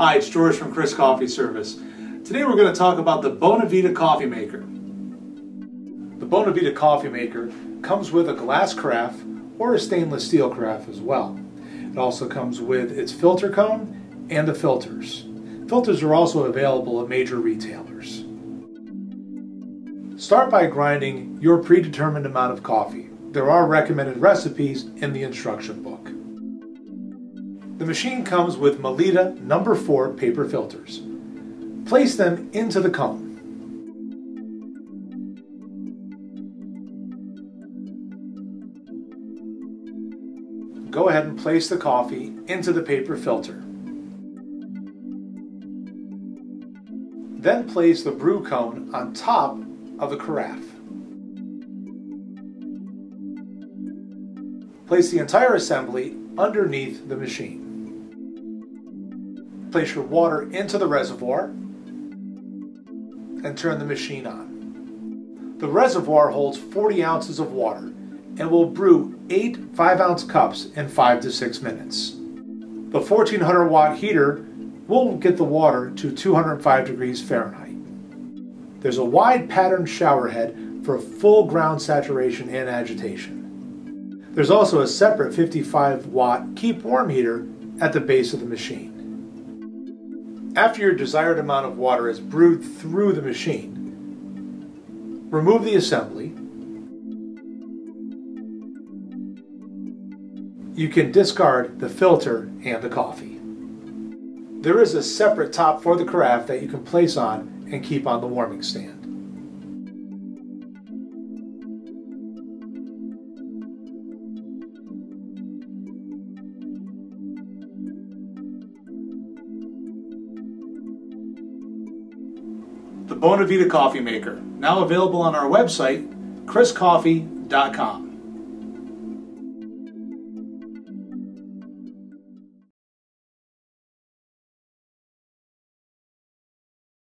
Hi, it's George from Chris Coffee Service. Today we're going to talk about the Bonavita coffee maker. The Bonavita coffee maker comes with a glass carafe or a stainless steel carafe as well. It also comes with its filter cone and the filters. Filters are also available at major retailers. Start by grinding your predetermined amount of coffee. There are recommended recipes in the instruction book. The machine comes with Bonavita No. 4 paper filters. Place them into the cone. Go ahead and place the coffee into the paper filter. Then place the brew cone on top of the carafe. Place the entire assembly underneath the machine. Place your water into the reservoir and turn the machine on. The reservoir holds 40 ounces of water and will brew 8 5-ounce cups in 5 to 6 minutes. The 1400 watt heater will get the water to 205 degrees Fahrenheit. There's a wide patterned shower head for full ground saturation and agitation. There's also a separate 55 watt keep warm heater at the base of the machine. After your desired amount of water is brewed through the machine, remove the assembly. You can discard the filter and the coffee. There is a separate top for the carafe that you can place on and keep on the warming stand. The Bonavita coffee maker, now available on our website, chriscoffee.com.